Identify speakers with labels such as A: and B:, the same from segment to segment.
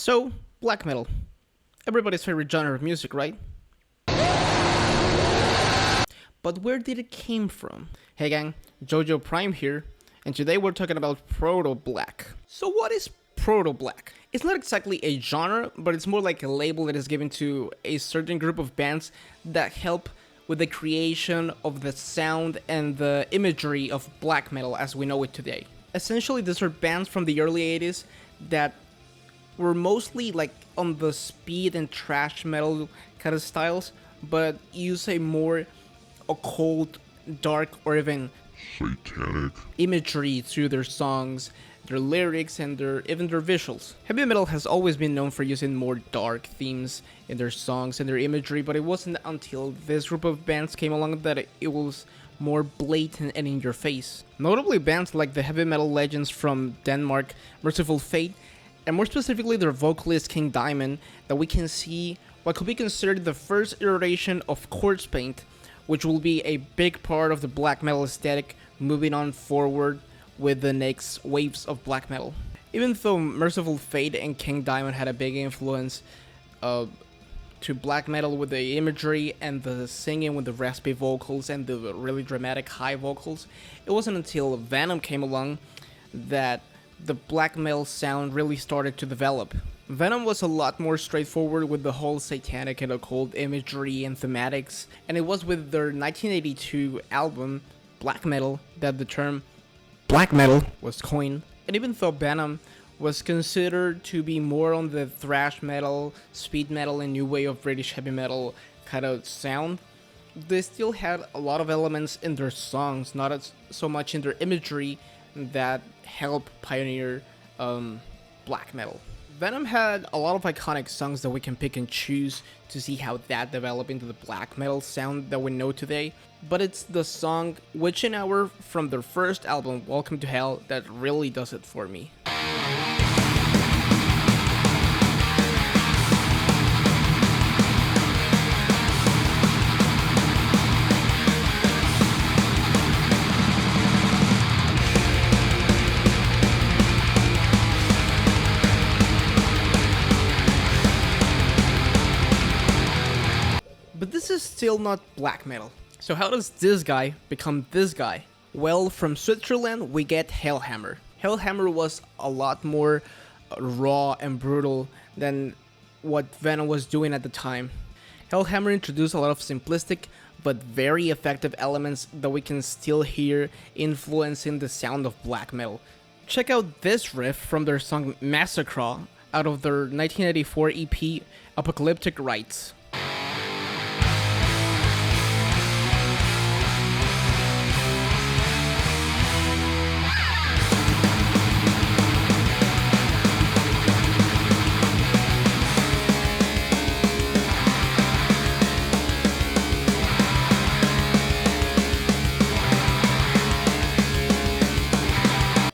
A: So, black metal. Everybody's favorite genre of music, right? But where did it came from? Hey gang, Jojo Prime here, and today we're talking about Proto-Black. So what is Proto-Black? It's not exactly a genre, but it's more like a label that is given to a certain group of bands that help with the creation of the sound and the imagery of black metal as we know it today. Essentially, these are bands from the early 80s that were mostly like on the speed and thrash metal kind of styles, but use a more occult, dark, or even
B: satanic
A: imagery through their songs, their lyrics, and even their visuals. Heavy metal has always been known for using more dark themes in their songs and their imagery, but it wasn't until this group of bands came along that it was more blatant and in your face. Notably bands like the heavy metal legends from Denmark, Mercyful Fate, and more specifically their vocalist King Diamond, that we can see what could be considered the first iteration of corpse paint, which will be a big part of the black metal aesthetic moving on forward with the next waves of black metal. Even though Mercyful Fate and King Diamond had a big influence to black metal with the imagery and the singing with the raspy vocals and the really dramatic high vocals, it wasn't until Venom came along that the black metal sound really started to develop. Venom was a lot more straightforward with the whole satanic and occult imagery and thematics, and it was with their 1982 album, Black Metal, that the term black metal was coined. And even though Venom was considered to be more on the thrash metal, speed metal, and new wave of British heavy metal kind of sound, they still had a lot of elements in their songs, not as so much in their imagery, that helped pioneer black metal. Venom had a lot of iconic songs that we can pick and choose to see how that developed into the black metal sound that we know today, but it's the song Witching Hour from their first album, Welcome to Hell, that really does it for me. But this is still not black metal. So how does this guy become this guy? Well, from Switzerland we get Hellhammer. Hellhammer was a lot more raw and brutal than what Venom was doing at the time. Hellhammer introduced a lot of simplistic but very effective elements that we can still hear influencing the sound of black metal. Check out this riff from their song Massacre out of their 1984 EP Apocalyptic Rites.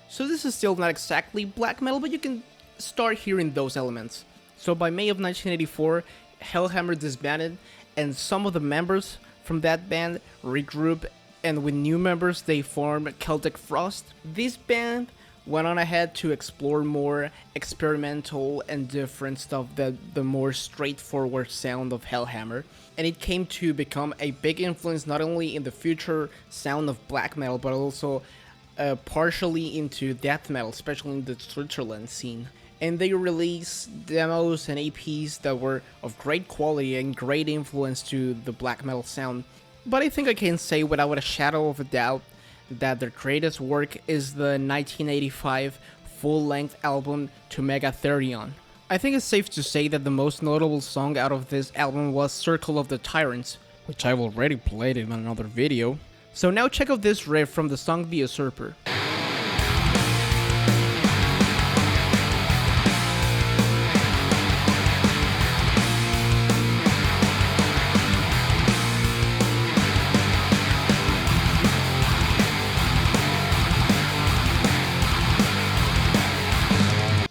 A: So this is still not exactly black metal, but you can start hearing those elements. So by May of 1984, Hellhammer disbanded, and some of the members from that band regrouped, and with new members they formed Celtic Frost. This band went on ahead to explore more experimental and different stuff than the more straightforward sound of Hellhammer, and it came to become a big influence not only in the future sound of black metal, but also partially into death metal, especially in the Switzerland scene. And they released demos and EPs that were of great quality and great influence to the black metal sound. But I think I can say without a shadow of a doubt that their greatest work is the 1985 full-length album To Megatherion. I think it's safe to say that the most notable song out of this album was Circle of the Tyrants, which I've already played in another video. So now check out this riff from the song The Usurper.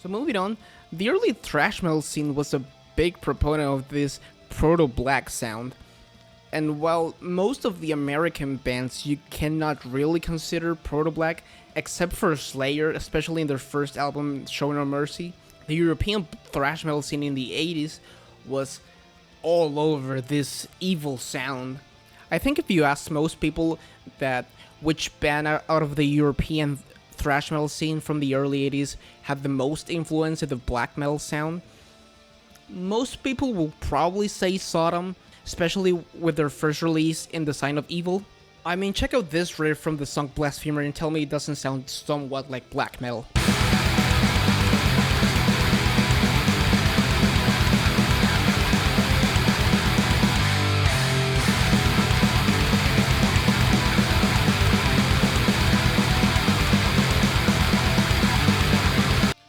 A: So moving on, the early thrash metal scene was a big proponent of this proto-black sound. And while most of the American bands you cannot really consider Proto-Black, except for Slayer, especially in their first album, Show No Mercy, The European thrash metal scene in the 80s was all over this evil sound. I think if you ask most people that which band out of the European thrash metal scene from the early 80s had the most influence in the black metal sound, most people will probably say Sodom, especially with their first release in The Sign of Evil. I mean, check out this riff from the song Blasphemer and tell me it doesn't sound somewhat like black metal.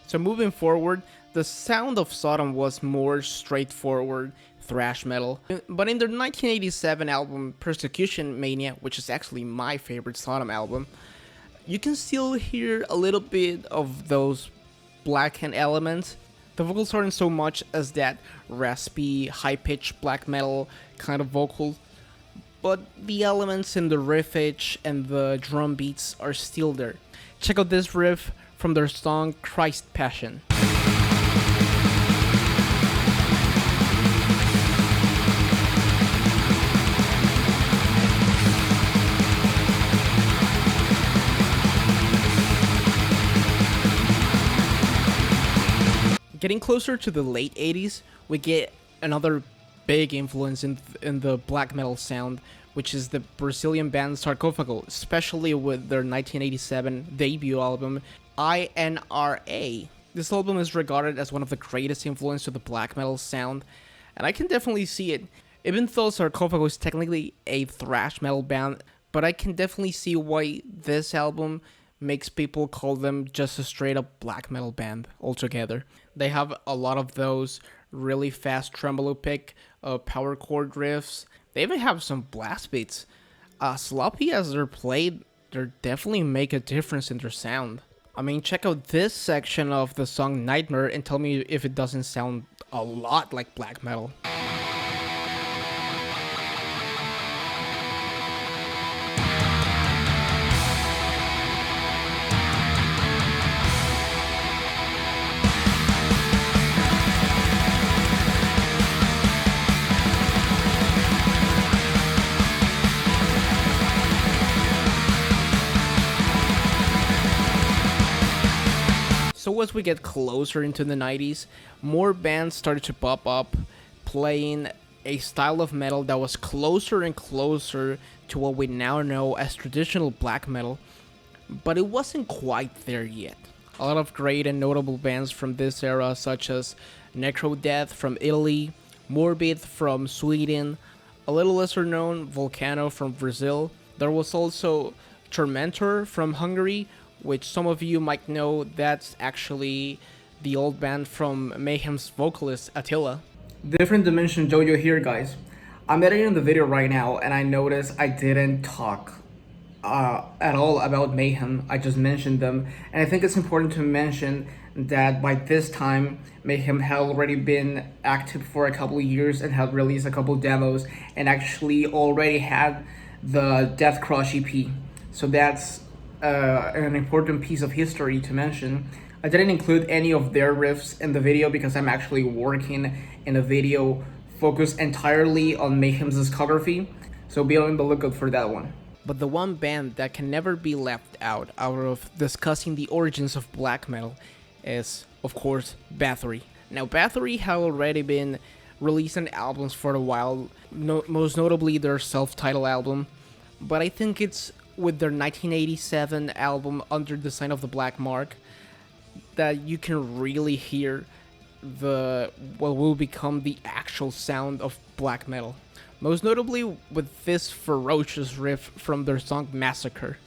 A: So moving forward, the sound of Sodom was more straightforward thrash metal, but in their 1987 album Persecution Mania, which is actually my favorite Sodom album, you can still hear a little bit of those blackened elements. The vocals aren't so much as that raspy, high-pitched black metal kind of vocal, but the elements in the riffage and the drum beats are still there. Check out this riff from their song Christ Passion. Getting closer to the late 80s, we get another big influence in the black metal sound, which is the Brazilian band Sarcofago, especially with their 1987 debut album, INRA. This album is regarded as one of the greatest influences to the black metal sound, and I can definitely see it. Even though Sarcofago is technically a thrash metal band, but I can definitely see why this album makes people call them just a straight up black metal band altogether. They have a lot of those really fast tremolo pick, power chord riffs. They even have some blast beats. Sloppy as they're played, they definitely make a difference in their sound. I mean, check out this section of the song Nightmare and tell me if it doesn't sound a lot like black metal. So as we get closer into the 90s, more bands started to pop up, playing a style of metal that was closer and closer to what we now know as traditional black metal, but it wasn't quite there yet. A lot of great and notable bands from this era, such as Necrodeath from Italy, Morbid from Sweden, a little lesser known Volcano from Brazil. There was also Tormentor from Hungary, which some of you might know. That's actually the old band from Mayhem's vocalist Attila. Different Dimension Jojo here, guys. I'm editing the video right now and I noticed I didn't talk at all about Mayhem. I just mentioned them, and I think it's important to mention that by this time Mayhem had already been active for a couple of years and had released a couple demos and actually already had the Death Crush EP. So that's an important piece of history to mention. I didn't include any of their riffs in the video because I'm actually working in a video focused entirely on Mayhem's discography, so be on the lookout for that one. But the one band that can never be left out of discussing the origins of black metal is, of course, Bathory. Now, Bathory have already been releasing albums for a while, most notably their self-titled album, but I think it's with their 1987 album Under the Sign of the Black Mark that you can really hear what will become the actual sound of black metal. Most notably with this ferocious riff from their song Massacre.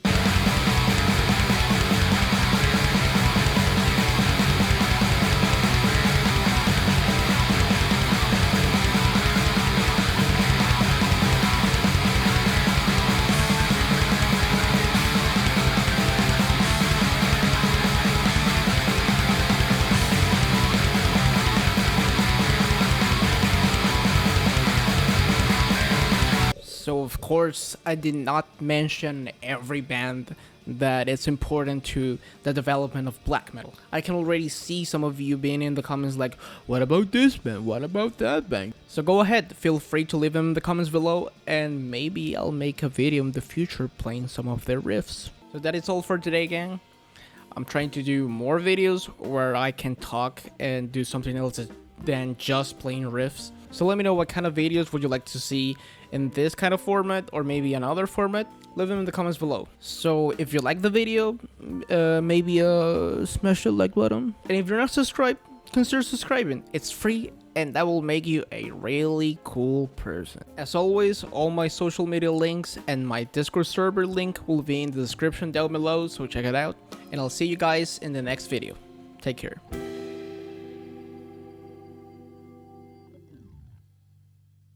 A: So of course I did not mention every band that it's important to the development of black metal. I can already see some of you being in the comments like, what about this band? What about that band? So go ahead, feel free to leave them in the comments below, and maybe I'll make a video in the future playing some of their riffs. So that is all for today, gang. I'm trying to do more videos where I can talk and do something else than just playing riffs. So let me know what kind of videos would you like to see in this kind of format or maybe another format. Leave them in the comments below. So if you like the video, maybe smash the like button. And if you're not subscribed, consider subscribing. It's free and that will make you a really cool person. As always, all my social media links and my Discord server link will be in the description down below, so check it out. And I'll see you guys in the next video. Take care.